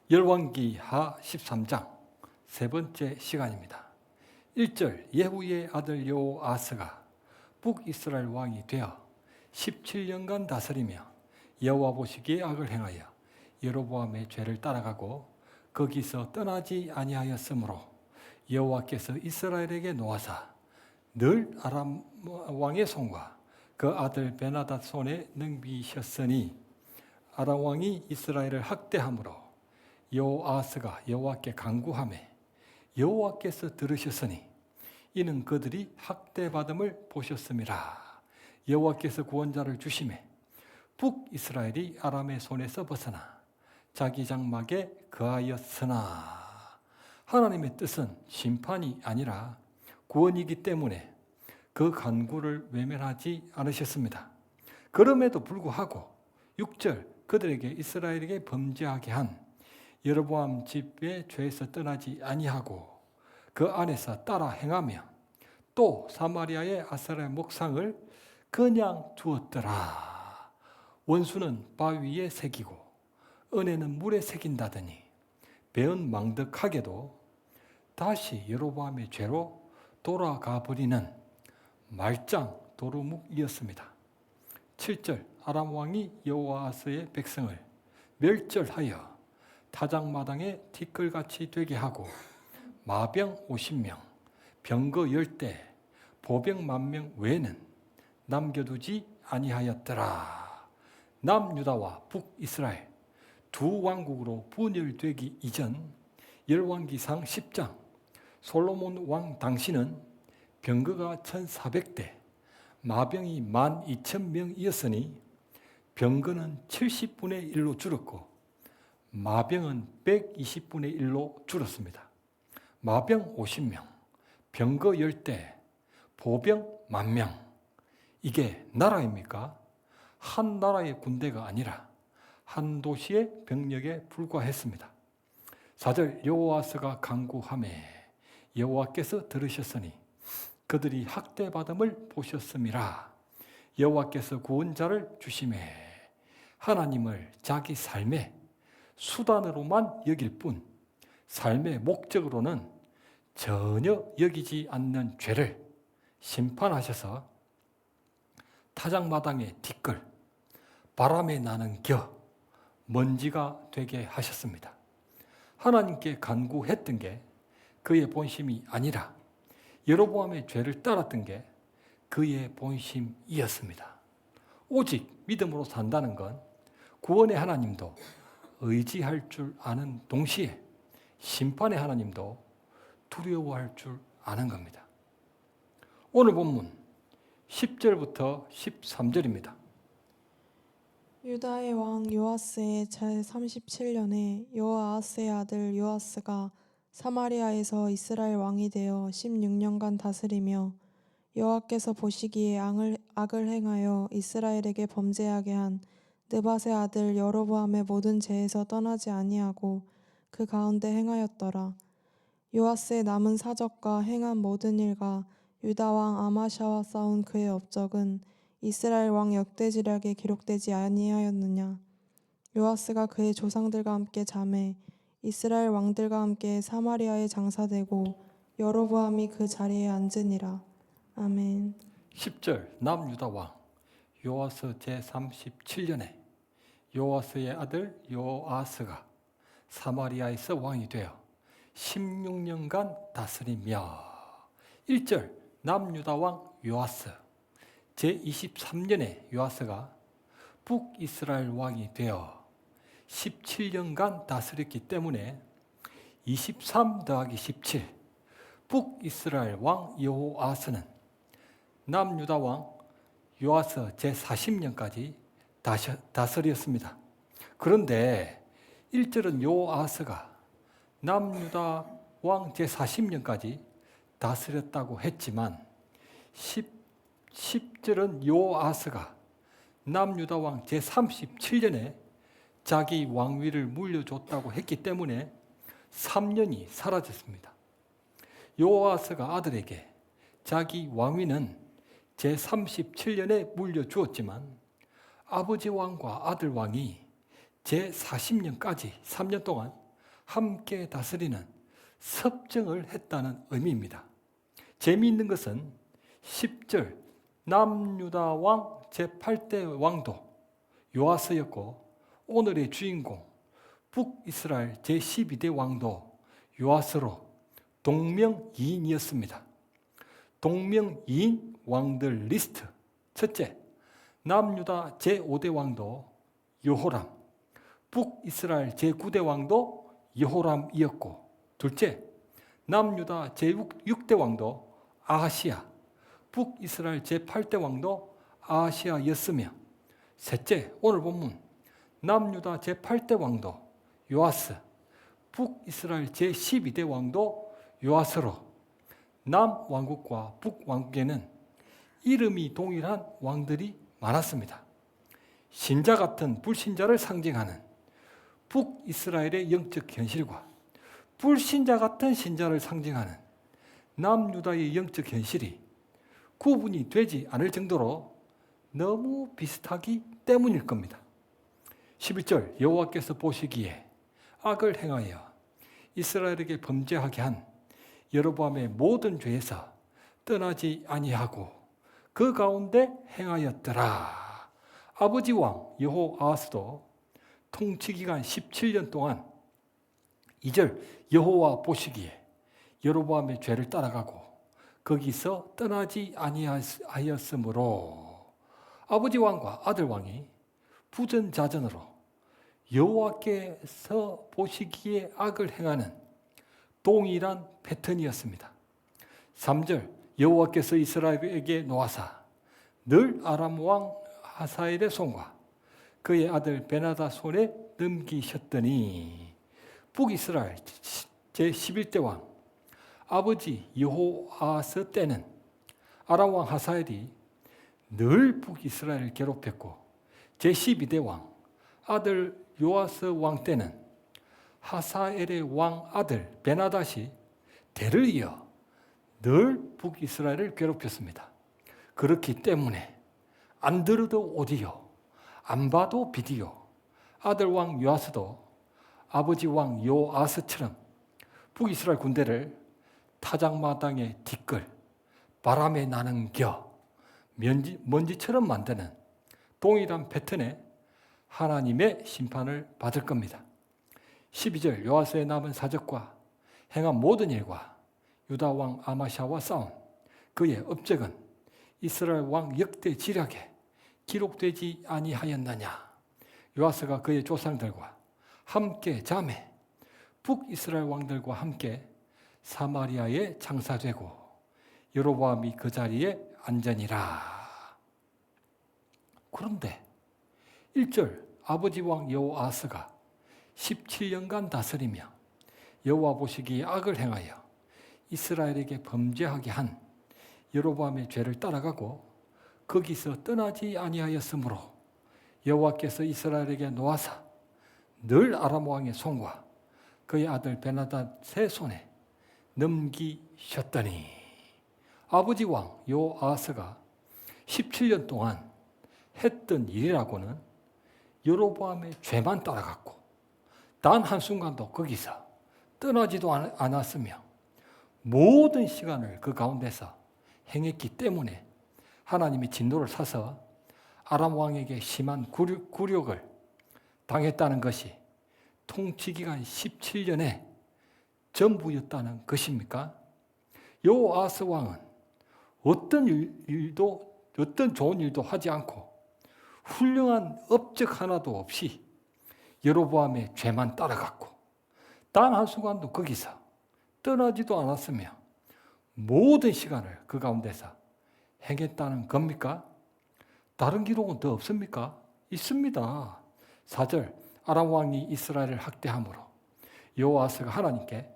열왕기하 13장 세 번째 시간입니다. 1절 예후의 아들 여호아스가 북이스라엘 왕이 되어 17년간 다스리며 여호와 보시기에 악을 행하여 여로보암의 죄를 따라가고 거기서 떠나지 아니하였으므로 여호와께서 이스라엘에게 노하사 늘 아람 왕의 손과 그 아들 베나닷 손에 넘기셨으니 아람 왕이 이스라엘을 학대함으로 여호아스가 여호와께 간구하매 여호와께서 들으셨으니 이는 그들이 학대받음을 보셨음이라. 여호와께서 구원자를 주심에 북이스라엘이 아람의 손에서 벗어나 자기 장막에 거하였으나 하나님의 뜻은 심판이 아니라 구원이기 때문에 그 간구를 외면하지 않으셨습니다. 그럼에도 불구하고 6절 그들에게 이스라엘에게 범죄하게 한 여로보암 집의 죄에서 떠나지 아니하고 그 안에서 따라 행하며 또 사마리아의 아세라 목상을 그냥 두었더라. 원수는 바위에 새기고 은혜는 물에 새긴다더니 배은망덕하게도 다시 여로보암의 죄로 돌아가 버리는 말짱 도루묵이었습니다. 7절 아람 왕이 여호아스의 백성을 멸절하여 타작마당에 티끌같이 되게 하고 마병 50명, 병거 10대, 보병 10,000명 외에는 남겨두지 아니하였더라. 남유다와 북이스라엘 두 왕국으로 분열되기 이전 열왕기상 10장 솔로몬 왕 당시는 병거가 1,400대, 마병이 12,000명이었으니 병거는 70분의 1로 줄었고 마병은 120분의 1로 줄었습니다. 마병 50명, 병거 10대, 보병 10,000명. 이게 나라입니까? 한 나라의 군대가 아니라 한 도시의 병력에 불과했습니다. 4절 여호아스가 간구하매 여호와께서 들으셨으니 그들이 학대받음을 보셨음이라. 여호와께서 구원자를 주심에 하나님을 자기 삶의 수단으로만 여길 뿐 삶의 목적으로는 전혀 여기지 않는 죄를 심판하셔서 타작마당의 티끌, 바람에 나는 겨, 먼지가 되게 하셨습니다. 하나님께 간구했던 게 그의 본심이 아니라 여로보암의 죄를 따랐던 게 그의 본심이었습니다. 오직 믿음으로 산다는 건 구원의 하나님도 의지할 줄 아는 동시에 심판의 하나님도 두려워할 줄 아는 겁니다. 오늘 본문 10절부터 13절입니다. 유다의 왕 요아스의 제37년에 여호아스의 아들 요아스가 사마리아에서 이스라엘 왕이 되어 16년간 다스리며 여호와께서 보시기에 악을 행하여 이스라엘에게 범죄하게 한 느밧의 아들 여로보암의 모든 죄에서 떠나지 아니하고 그 가운데 행하였더라. 요아스의 남은 사적과 행한 모든 일과 유다 왕 아마샤와 싸운 그의 업적은 이스라엘 왕 역대지략에 기록되지 아니하였느냐. 요아스가 그의 조상들과 함께 잠에 이스라엘 왕들과 함께 사마리아에 장사되고 여로보암이 그 자리에 앉으니라. 아멘. 10절 남유다 왕 요아스 제37년에 요아스의 아들 요아스가 사마리아에서 왕이 되어 16년간 다스리며 1절 남유다 왕 요아스 제23년에 요아스가 북이스라엘 왕이 되어 17년간 다스렸기 때문에 23 더하기 17 북이스라엘 왕 여호아스는 남유다 왕 요아스 제40년까지 다스렸습니다. 그런데 1절은 요아스가 남유다 왕 제40년까지 다스렸다고 했지만 10절은 요아스가 남유다 왕 제37년에 자기 왕위를 물려줬다고 했기 때문에 3년이 사라졌습니다. 요아스가 아들에게 자기 왕위는 제37년에 물려주었지만 아버지 왕과 아들 왕이 제40년까지 3년 동안 함께 다스리는 섭정을 했다는 의미입니다. 재미있는 것은 10절 남유다 왕 제8대 왕도 요아스였고 오늘의 주인공 북이스라엘 제12대 왕도 요아스로 동명이인이었습니다. 동명이인 왕들 리스트. 첫째, 남유다 제5대 왕도 여호람, 북이스라엘 제9대 왕도 여호람이었고, 둘째, 남유다 제6대 왕도 아하시야, 북이스라엘 제8대 왕도 아하시야였으며, 셋째, 오늘 본문 남유다 제8대 왕도 요아스, 북이스라엘 제12대 왕도 요아스로 남왕국과 북왕국에는 이름이 동일한 왕들이 많았습니다. 신자 같은 불신자를 상징하는 북이스라엘의 영적 현실과 불신자 같은 신자를 상징하는 남유다의 영적 현실이 구분이 되지 않을 정도로 너무 비슷하기 때문일 겁니다. 11절 여호와께서 보시기에 악을 행하여 이스라엘에게 범죄하게 한 여로보암의 모든 죄에서 떠나지 아니하고 그 가운데 행하였더라. 아버지 왕 여호아하스도 통치기간 17년 동안 2절 여호와 보시기에 여로보암의 죄를 따라가고 거기서 떠나지 아니하였으므로 아버지 왕과 아들 왕이 부전자전으로 여호와께서 보시기에 악을 행하는 동일한 패턴이었습니다. 3절 여호와께서 이스라엘에게 노하사 늘 아람 왕 하사엘의 손과 그의 아들 베나다 손에 넘기셨더니 북이스라엘 제11대 왕 아버지 여호아스 때는 아람 왕 하사엘이 늘 북이스라엘을 괴롭혔고 제12대 왕 아들 요아스 왕 때는 하사엘의 왕 아들 베나닷이 대를 이어 늘 북이스라엘을 괴롭혔습니다. 그렇기 때문에 안 들어도 오디오, 안 봐도 비디오, 아들 왕 요아스도 아버지 왕 요아스처럼 북이스라엘 군대를 타작마당에 뒤끌, 바람에 나는 겨, 먼지처럼 만드는 동일한 패턴의 하나님의 심판을 받을 겁니다. 12절 요아스의 남은 사적과 행한 모든 일과 유다 왕 아마샤와 싸운 그의 업적은 이스라엘 왕 역대 지략에 기록되지 아니하였느냐. 요아스가 그의 조상들과 함께 잠에 북이스라엘 왕들과 함께 사마리아에 장사되고 여로보암이 그 자리에 앉으니라. 그런데 1절 아버지 왕 여호아스가 17년간 다스리며 여호와 보시기에 악을 행하여 이스라엘에게 범죄하게 한 여로보암의 죄를 따라가고 거기서 떠나지 아니하였으므로 여호와께서 이스라엘에게 노하사 늘 아람 왕의 손과 그의 아들 베나닷의 손에 넘기셨더니 아버지 왕 여호아스가 17년 동안 했던 일이라고는 여로보암의 죄만 따라갔고 단 한순간도 거기서 떠나지도 않았으며 모든 시간을 그 가운데서 행했기 때문에 하나님이 진노를 사서 아람 왕에게 심한 굴욕을 당했다는 것이 통치기간 17년의 전부였다는 것입니까? 여호아스 왕은 어떤 좋은 일도 하지 않고 훌륭한 업적 하나도 없이 여로보암의 죄만 따라갔고 단 한순간도 거기서 떠나지도 않았으며 모든 시간을 그 가운데서 행했다는 겁니까? 다른 기록은 더 없습니까? 있습니다. 4절 아람 왕이 이스라엘을 학대함으로 여호아스가 하나님께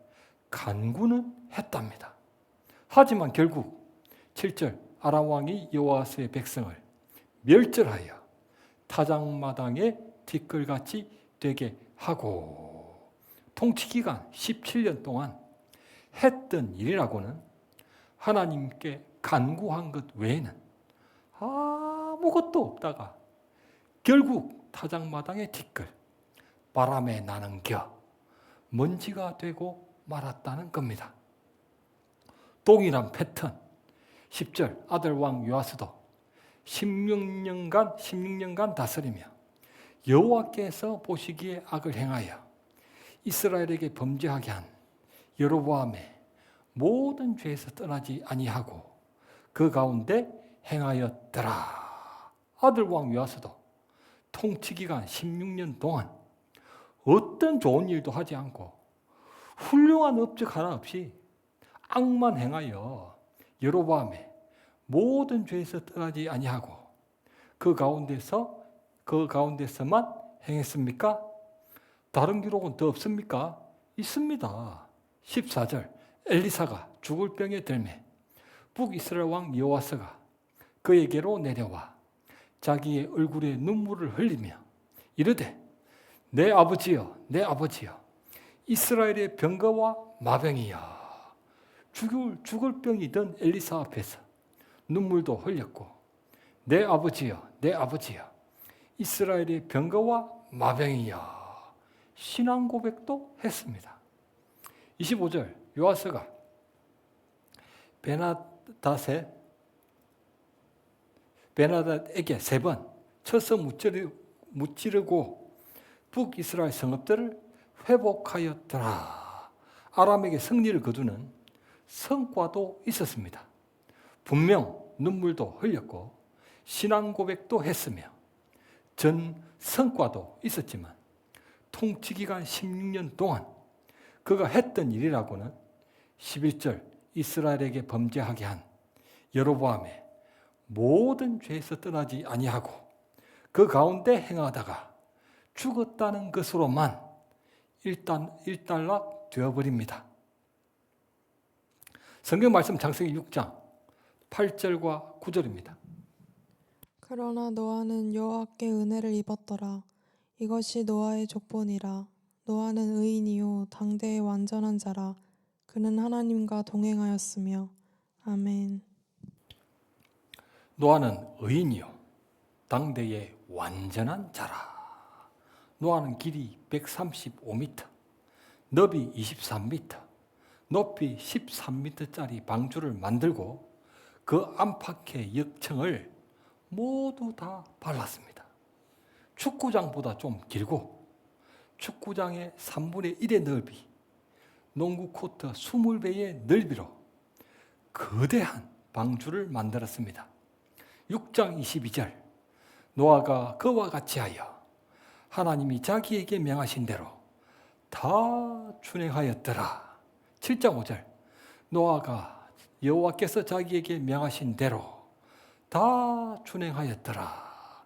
간구는 했답니다. 하지만 결국 7절 아람 왕이 여호아스의 백성을 멸절하여 타작마당에 뒷걸같이 되게 하고 통치기간 17년 동안 했던 일이라고는 하나님께 간구한 것 외에는 아무것도 없다가 결국 타작마당에 뒷걸, 바람에 나는 겨, 먼지가 되고 말았다는 겁니다. 동일한 패턴. 10절 아들 왕 요아스도 16년간 다스리며 여호와께서 보시기에 악을 행하여 이스라엘에게 범죄하게 한 여로보암의 모든 죄에서 떠나지 아니하고 그 가운데 행하였더라. 아들 왕 요아스도 통치 기간 16년 동안 어떤 좋은 일도 하지 않고 훌륭한 업적 하나 없이 악만 행하여 여로보암의 모든 죄에서 떠나지 아니하고 그 가운데서만 행했습니까? 다른 기록은 더 없습니까? 있습니다. 14절 엘리사가 죽을 병에 들매 북이스라엘 왕 여호아스가 그에게로 내려와 자기의 얼굴에 눈물을 흘리며 이르되 내 아버지여 내 아버지여 이스라엘의 병거와 마병이여. 죽을 병이 든 엘리사 앞에서 눈물도 흘렸고 내 아버지여 내 아버지여 이스라엘의 병거와 마병이여. 신앙 고백도 했습니다. 25절 요아스가 베나닷에게 3번 쳐서 무찌르고 북이스라엘 성읍들을 회복하였더라. 아람에게 승리를 거두는 성과도 있었습니다. 분명 눈물도 흘렸고 신앙 고백도 했으며 전 성과도 있었지만 통치기간 16년 동안 그가 했던 일이라고는 11절 이스라엘에게 범죄하게 한 여로보암의 모든 죄에서 떠나지 아니하고 그 가운데 행하다가 죽었다는 것으로만 일단락 되어버립니다. 성경 말씀 창세기 6장 8절과 9절입니다. 그러나 노아는 여호와께 은혜를 입었더라. 이것이 노아의 족본이라. 노아는 의인이요 당대의 완전한 자라. 그는 하나님과 동행하였으며. 아멘. 노아는 의인이요 당대의 완전한 자라. 노아는 길이 135m, 너비 23m, 높이 13m짜리 방주를 만들고 그 안팎의 역청을 모두 다 발랐습니다. 축구장보다 좀 길고 축구장의 3분의 1의 넓이, 농구 코트 20배의 넓이로 거대한 방주를 만들었습니다. 6장 22절 노아가 그와 같이 하여 하나님이 자기에게 명하신 대로 다 준행하였더라. 7장 5절 노아가 여호와께서 자기에게 명하신 대로 다 준행하였더라.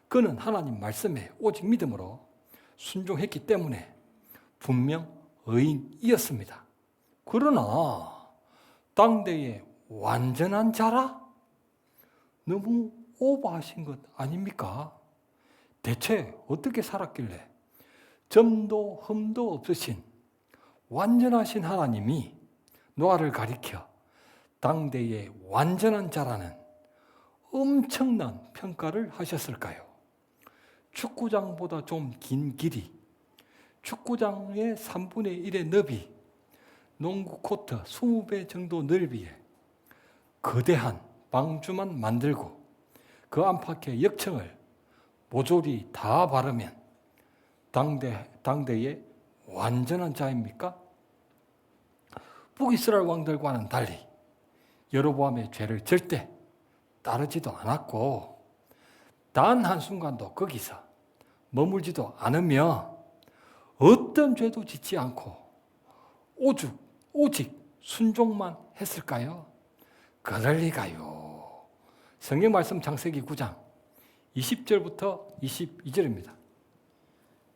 그는 하나님 말씀에 오직 믿음으로 순종했기 때문에 분명 의인이었습니다. 그러나 당대의 완전한 자라? 너무 오버하신 것 아닙니까? 대체 어떻게 살았길래 점도 흠도 없으신 완전하신 하나님이 노아를 가리켜 당대의 완전한 자라는 엄청난 평가를 하셨을까요? 축구장보다 좀 긴 길이, 축구장의 3분의 1의 너비, 농구 코트 20배 정도 넓이에 거대한 방주만 만들고 그 안팎의 역청을 모조리 다 바르면 당대의 완전한 자입니까? 북이스라엘 왕들과는 달리 여로보암의 죄를 절대 따르지도 않았고 단 한순간도 거기서 머물지도 않으며 어떤 죄도 짓지 않고 오직 순종만 했을까요? 그럴 리가요. 성경 말씀 창세기 9장 20절부터 22절입니다.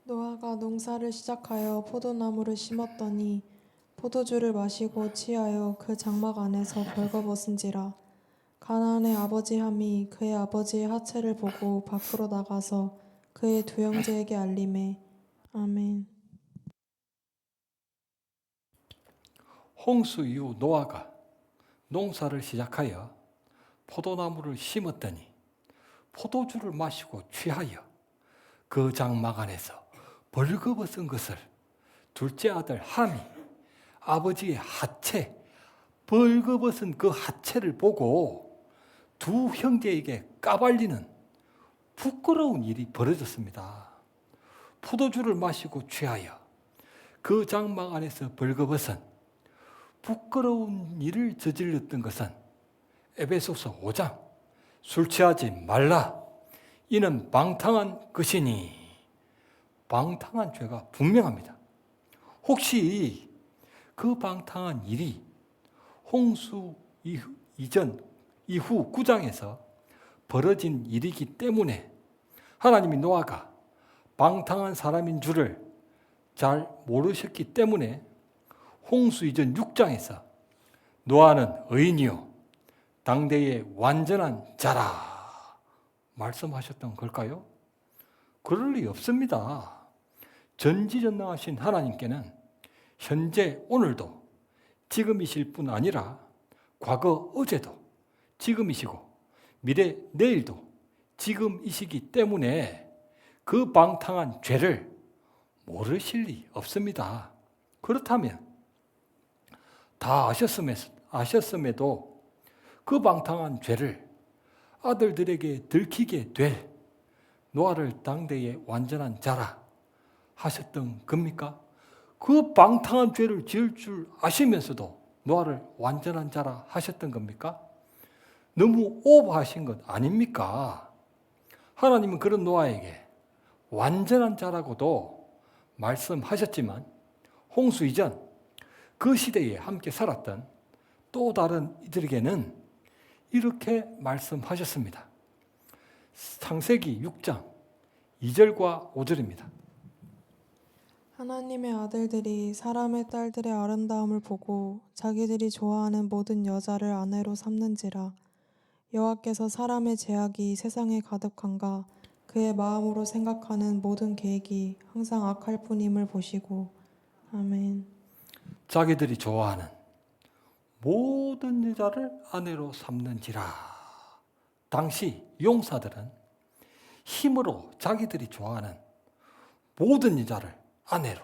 노아가 농사를 시작하여 포도나무를 심었더니 포도주를 마시고 취하여 그 장막 안에서 벌거벗은지라. 가나안의 아버지 함이 그의 아버지의 하체를 보고 밖으로 나가서 그의 두 형제에게 알림해. 아멘. 홍수 이후 노아가 농사를 시작하여 포도나무를 심었더니 포도주를 마시고 취하여 그 장막 안에서 벌거벗은 것을 둘째 아들 함이 아버지의 하체, 벌거벗은 그 하체를 보고 두 형제에게 까발리는 부끄러운 일이 벌어졌습니다. 포도주를 마시고 취하여 그 장막 안에서 벌거벗은 부끄러운 일을 저질렀던 것은 에베소서 5장 술 취하지 말라 이는 방탕한 것이니, 방탕한 죄가 분명합니다. 혹시 그 방탕한 일이 홍수 이후 9장에서 벌어진 일이기 때문에 하나님이 노아가 방탕한 사람인 줄을 잘 모르셨기 때문에 홍수 이전 6장에서 노아는 의인이요 당대의 완전한 자라 말씀하셨던 걸까요? 그럴 리 없습니다. 전지전능하신 하나님께는 현재 오늘도 지금이실 뿐 아니라 과거 어제도 지금이시고 미래 내일도 지금이시기 때문에 그 방탕한 죄를 모르실 리 없습니다. 그렇다면 다 아셨음에도 그 방탕한 죄를 아들들에게 들키게 될 노아를 당대의 완전한 자라 하셨던 겁니까? 그 방탕한 죄를 지을 줄 아시면서도 노아를 완전한 자라 하셨던 겁니까? 너무 오버하신 것 아닙니까? 하나님은 그런 노아에게 완전한 자라고도 말씀하셨지만 홍수 이전 그 시대에 함께 살았던 또 다른 이들에게는 이렇게 말씀하셨습니다. 창세기 6장 2절과 5절입니다. 하나님의 아들들이 사람의 딸들의 아름다움을 보고 자기들이 좋아하는 모든 여자를 아내로 삼는지라. 여호와께서 사람의 죄악이 세상에 가득한가 그의 마음으로 생각하는 모든 계획이 항상 악할 뿐임을 보시고. 아멘. 자기들이 좋아하는 모든 여자를 아내로 삼는지라. 당시 용사들은 힘으로 자기들이 좋아하는 모든 여자를 아내로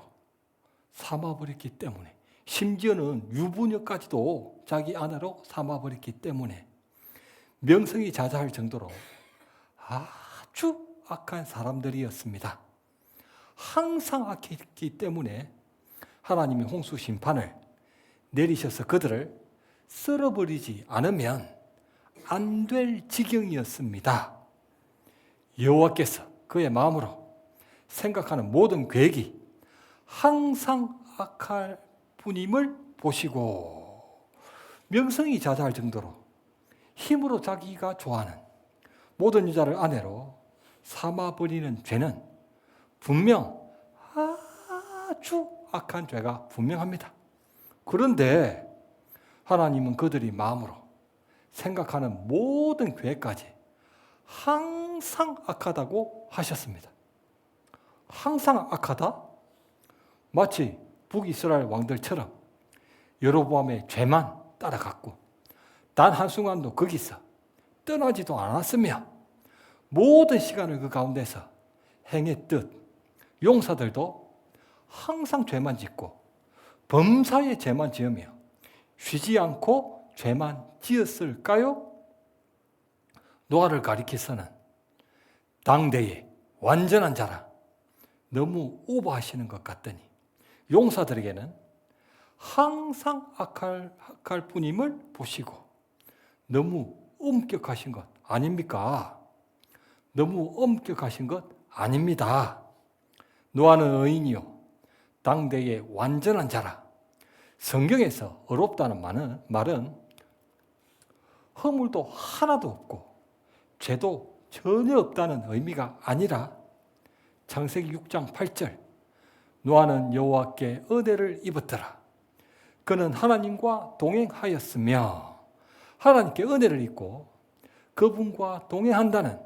삼아버렸기 때문에, 심지어는 유부녀까지도 자기 아내로 삼아버렸기 때문에 명성이 자자할 정도로 아주 악한 사람들이었습니다. 항상 악했기 때문에 하나님이 홍수 심판을 내리셔서 그들을 썰어버리지 않으면 안 될 지경이었습니다. 여호와께서 그의 마음으로 생각하는 모든 계획이 항상 악할 뿐임을 보시고, 명성이 자자할 정도로 힘으로 자기가 좋아하는 모든 여자를 아내로 삼아버리는 죄는 분명 아주 악한 죄가 분명합니다. 그런데 하나님은 그들이 마음으로 생각하는 모든 계획까지 항상 악하다고 하셨습니다. 항상 악하다? 마치 북이스라엘 왕들처럼 여로보암의 죄만 따라갔고 단 한순간도 거기서 떠나지도 않았으며 모든 시간을 그 가운데서 행했듯 용사들도 항상 죄만 짓고 범사에 죄만 지으며 쉬지 않고 죄만 지었을까요? 노아를 가리켜서는 당대의 완전한 자라 너무 오버하시는 것 같더니 용사들에게는 항상 악할 뿐임을 보시고 너무 엄격하신 것 아닙니까? 너무 엄격하신 것 아닙니다. 노아는 의인이요 당대의 완전한 자라. 성경에서 어렵다는 말은 허물도 하나도 없고 죄도 전혀 없다는 의미가 아니라 창세기 6장 8절 노아는 여호와께 은혜를 입었더라. 그는 하나님과 동행하였으며, 하나님께 은혜를 입고 그분과 동행한다는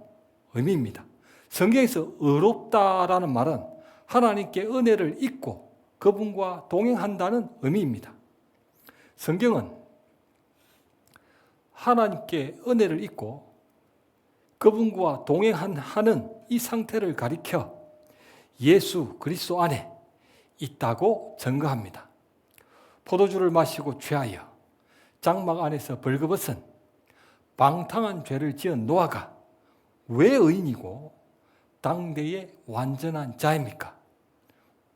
의미입니다. 성경에서 의롭다라는 말은 하나님께 은혜를 입고 그분과 동행한다는 의미입니다. 성경은 하나님께 은혜를 입고 그분과 동행하는 이 상태를 가리켜 예수 그리스도 안에 있다고 증거합니다. 포도주를 마시고 취하여 장막 안에서 벌거벗은 방탕한 죄를 지은 노아가 왜 의인이고 당대의 완전한 자입니까?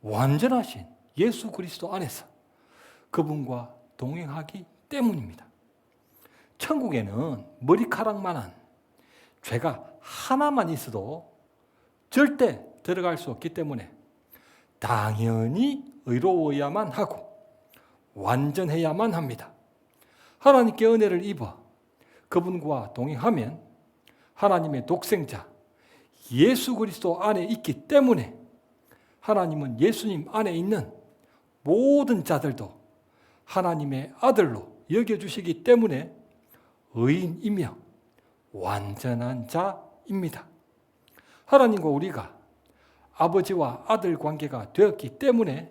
완전하신 예수 그리스도 안에서 그분과 동행하기 때문입니다. 천국에는 머리카락만한 죄가 하나만 있어도 절대 들어갈 수 없기 때문에 당연히 의로워야만 하고 완전해야만 합니다. 하나님께 은혜를 입어 그분과 동행하면 하나님의 독생자 예수 그리스도 안에 있기 때문에 하나님은 예수님 안에 있는 모든 자들도 하나님의 아들로 여겨주시기 때문에 의인이며 완전한 자입니다. 하나님과 우리가 아버지와 아들 관계가 되었기 때문에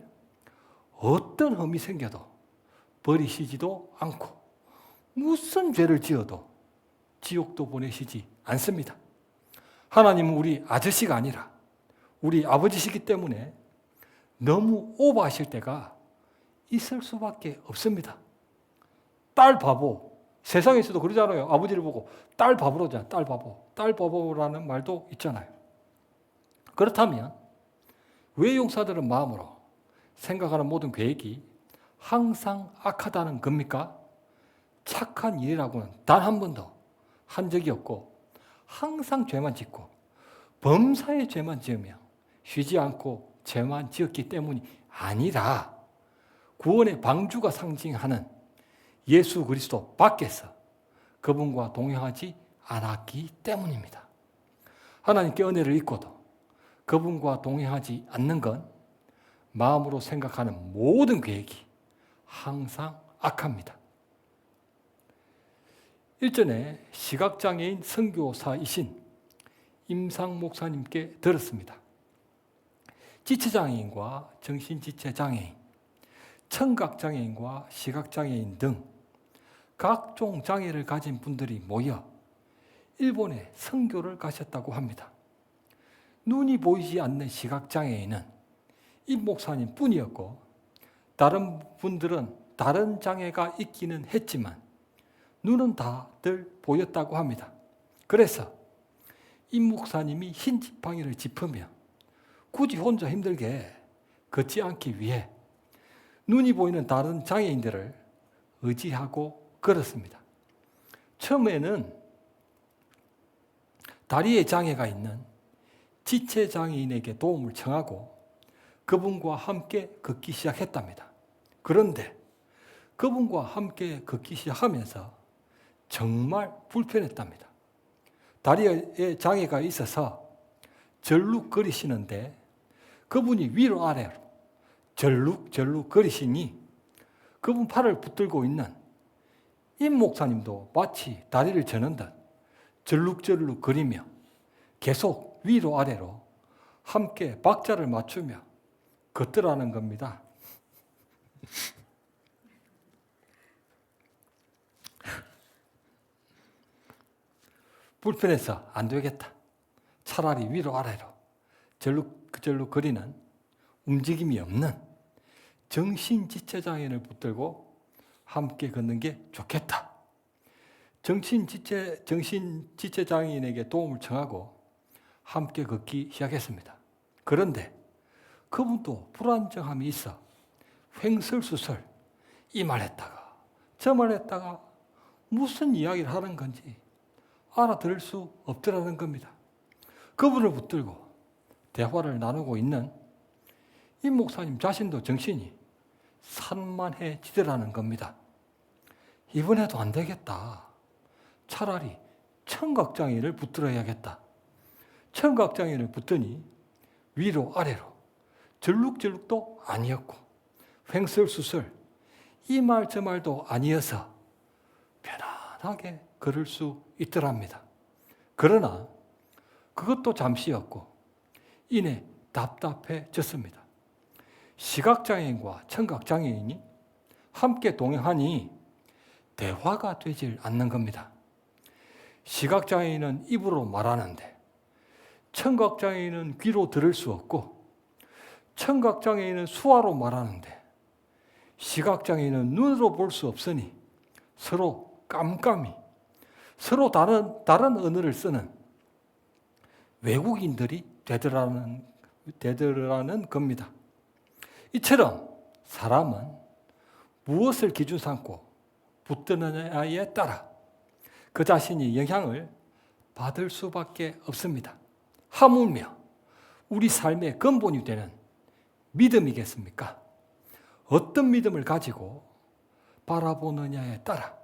어떤 흠이 생겨도 버리시지도 않고 무슨 죄를 지어도 지옥도 보내시지 않습니다. 하나님은 우리 아저씨가 아니라 우리 아버지시기 때문에 너무 오버하실 때가 있을 수밖에 없습니다. 딸 바보, 세상에서도 그러잖아요. 아버지를 보고 딸 바보로잖아. 딸 바보. 딸 바보라는 말도 있잖아요. 그렇다면 왜 용사들은 마음으로 생각하는 모든 계획이 항상 악하다는 겁니까? 착한 일이라고는 단 한 번도 한 적이 없고 항상 죄만 짓고 범사의 죄만 지으며 쉬지 않고 죄만 지었기 때문이 아니라 구원의 방주가 상징하는 예수 그리스도 밖에서 그분과 동행하지 않았기 때문입니다. 하나님께 은혜를 입고도 그분과 동행하지 않는 건 마음으로 생각하는 모든 계획이 항상 악합니다. 일전에 시각장애인 선교사이신 임상 목사님께 들었습니다. 지체장애인과 정신지체장애인, 청각장애인과 시각장애인 등 각종 장애를 가진 분들이 모여 일본에 선교를 가셨다고 합니다. 눈이 보이지 않는 시각장애인은 임 목사님 뿐이었고 다른 분들은 다른 장애가 있기는 했지만 눈은 다들 보였다고 합니다. 그래서 임 목사님이 흰 지팡이를 짚으며 굳이 혼자 힘들게 걷지 않기 위해 눈이 보이는 다른 장애인들을 의지하고 걸었습니다. 처음에는 다리에 장애가 있는 지체장애인에게 도움을 청하고 그분과 함께 걷기 시작했답니다. 그런데 그분과 함께 걷기 시작하면서 정말 불편했답니다. 다리에 장애가 있어서 절룩거리시는데 그분이 위로 아래로 절룩절룩 거리시니 그분 팔을 붙들고 있는 임 목사님도 마치 다리를 저는 듯 절룩절룩 거리며 계속 위로 아래로 함께 박자를 맞추며 걷더라는 겁니다. 불편해서 안 되겠다. 차라리 위로 아래로 절룩절룩 거리는 움직임이 없는 정신지체장애인을 붙들고 함께 걷는 게 좋겠다. 정신지체장애인에게 도움을 청하고 함께 걷기 시작했습니다. 그런데 그분도 불안정함이 있어 횡설수설 이 말했다가 저 말했다가 무슨 이야기를 하는 건지 알아들을 수 없더라는 겁니다. 그분을 붙들고 대화를 나누고 있는 임 목사님 자신도 정신이 산만해지더라는 겁니다. 이번에도 안 되겠다. 차라리 청각장애인을 붙들어야겠다. 청각장애인을 붙더니 위로 아래로 절룩절룩도 아니었고 횡설수설 이 말 저 말도 아니어서 편안하게 걸을 수 있더랍니다. 그러나 그것도 잠시였고 이내 답답해졌습니다. 시각장애인과 청각장애인이 함께 동행하니 대화가 되질 않는 겁니다. 시각장애인은 입으로 말하는데 청각장애인은 귀로 들을 수 없고 청각장애인은 수화로 말하는데 시각장애인은 눈으로 볼 수 없으니 서로 깜깜이, 서로 다른 언어를 쓰는 외국인들이 되더라는 겁니다. 이처럼 사람은 무엇을 기준 삼고 붙드느냐에 따라 그 자신이 영향을 받을 수밖에 없습니다. 하물며 우리 삶의 근본이 되는 믿음이겠습니까? 어떤 믿음을 가지고 바라보느냐에 따라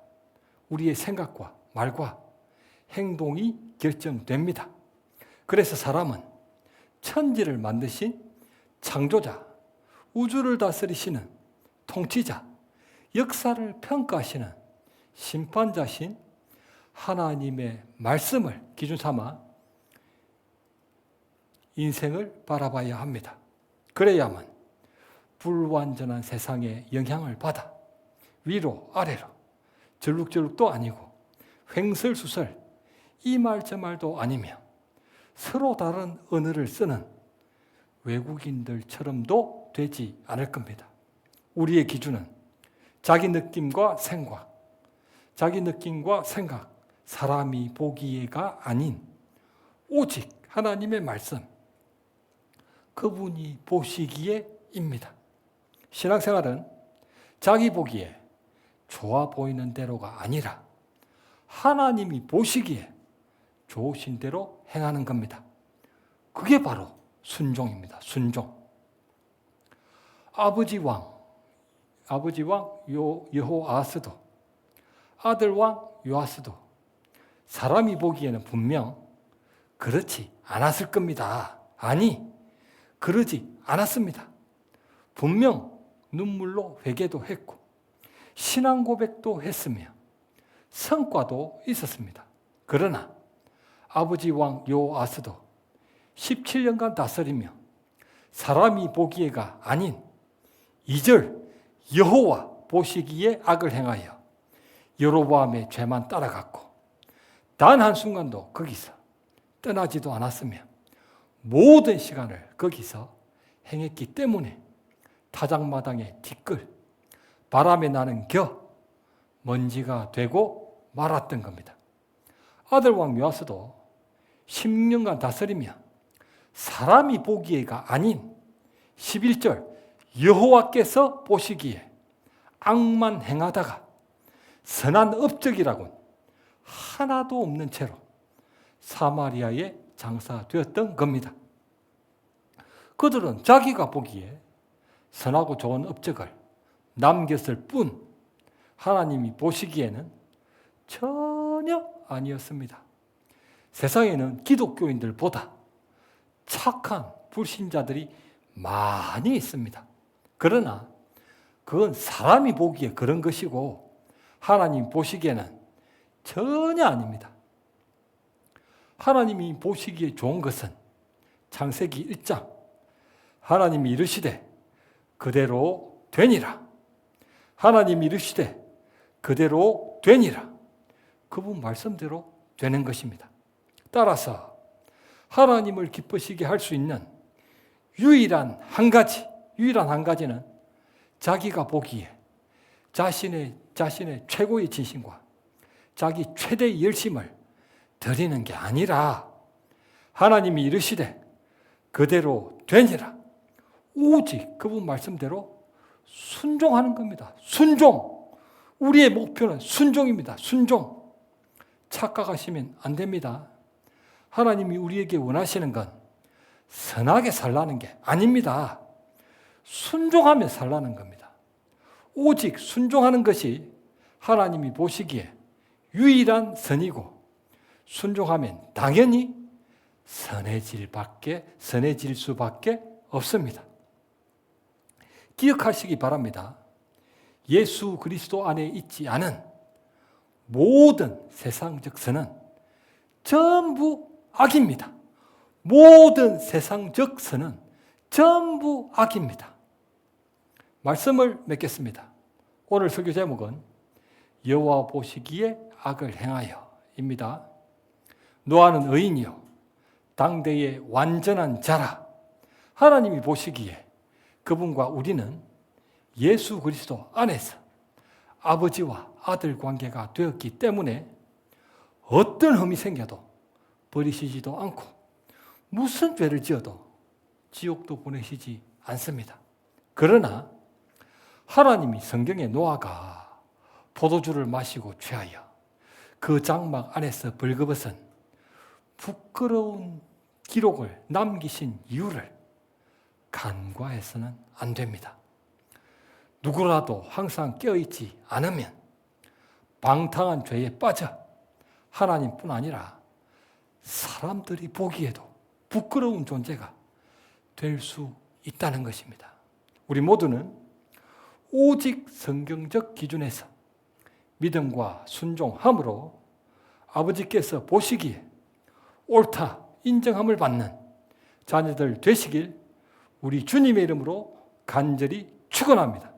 우리의 생각과 말과 행동이 결정됩니다. 그래서 사람은 천지를 만드신 창조자, 우주를 다스리시는 통치자, 역사를 평가하시는 심판자신 하나님의 말씀을 기준 삼아 인생을 바라봐야 합니다. 그래야만 불완전한 세상의 영향을 받아 위로 아래로 절룩절룩도 아니고 횡설수설 이 말 저 말도 아니며 서로 다른 언어를 쓰는 외국인들처럼도 되지 않을 겁니다. 우리의 기준은 자기 느낌과 생각, 사람이 보기에가 아닌 오직 하나님의 말씀, 그분이 보시기에입니다. 신앙생활은 자기 보기에 좋아 보이는 대로가 아니라 하나님이 보시기에 좋으신 대로 행하는 겁니다. 그게 바로 순종입니다. 순종. 아버지 왕 여호아스도, 아들 왕 요아스도 사람이 보기에는 분명 그렇지 않았을 겁니다. 아니, 그러지 않았습니다. 분명 눈물로 회개도 했고 신앙 고백도 했으며 성과도 있었습니다. 그러나 아버지 왕 요아스도 17년간 다스리며 사람이 보기에가 아닌 2절 여호와 보시기에 악을 행하여 여로보암의 죄만 따라갔고 단 한순간도 거기서 떠나지도 않았으며 모든 시간을 거기서 행했기 때문에 타작마당의 티끌, 바람에 나는 겨, 먼지가 되고 말았던 겁니다. 아들 왕 요아스도 16년간 다스리며 사람이 보기에가 아닌 11절 여호와께서 보시기에 악만 행하다가 선한 업적이라곤 하나도 없는 채로 사마리아에 장사되었던 겁니다. 그들은 자기가 보기에 선하고 좋은 업적을 남겼을 뿐 하나님이 보시기에는 전혀 아니었습니다. 세상에는 기독교인들보다 착한 불신자들이 많이 있습니다. 그러나 그건 사람이 보기에 그런 것이고 하나님 보시기에는 전혀 아닙니다. 하나님이 보시기에 좋은 것은 창세기 1장 하나님이 이르시되 그대로 되니라. 하나님이 이르시되 그대로 되니라. 그분 말씀대로 되는 것입니다. 따라서 하나님을 기쁘시게 할 수 있는 유일한 한 가지는 자기가 보기에 자신의 최고의 진심과 자기 최대의 열심을 드리는 게 아니라 하나님이 이르시되 그대로 되니라. 오직 그분 말씀대로 순종하는 겁니다. 순종. 우리의 목표는 순종입니다. 순종. 착각하시면 안 됩니다. 하나님이 우리에게 원하시는 건 선하게 살라는 게 아닙니다. 순종하며 살라는 겁니다. 오직 순종하는 것이 하나님이 보시기에 유일한 선이고 순종하면 당연히 선해질 수밖에 없습니다. 기억하시기 바랍니다. 예수 그리스도 안에 있지 않은 모든 세상적 선은 전부 악입니다. 모든 세상적 선은 전부 악입니다. 말씀을 맺겠습니다. 오늘 설교 제목은 여호와 보시기에 악을 행하여입니다. 노아는 의인이요 당대의 완전한 자라 하나님이 보시기에 그분과 우리는 예수 그리스도 안에서 아버지와 아들 관계가 되었기 때문에 어떤 흠이 생겨도 버리시지도 않고 무슨 죄를 지어도 지옥도 보내시지 않습니다. 그러나 하나님이 성경에 노아가 포도주를 마시고 취하여 그 장막 안에서 벌거벗은 부끄러운 기록을 남기신 이유를 간과해서는 안 됩니다. 누구라도 항상 깨어있지 않으면 방탕한 죄에 빠져 하나님뿐 아니라 사람들이 보기에도 부끄러운 존재가 될 수 있다는 것입니다. 우리 모두는 오직 성경적 기준에서 믿음과 순종함으로 아버지께서 보시기에 옳다 인정함을 받는 자녀들 되시길 우리 주님의 이름으로 간절히 축원합니다.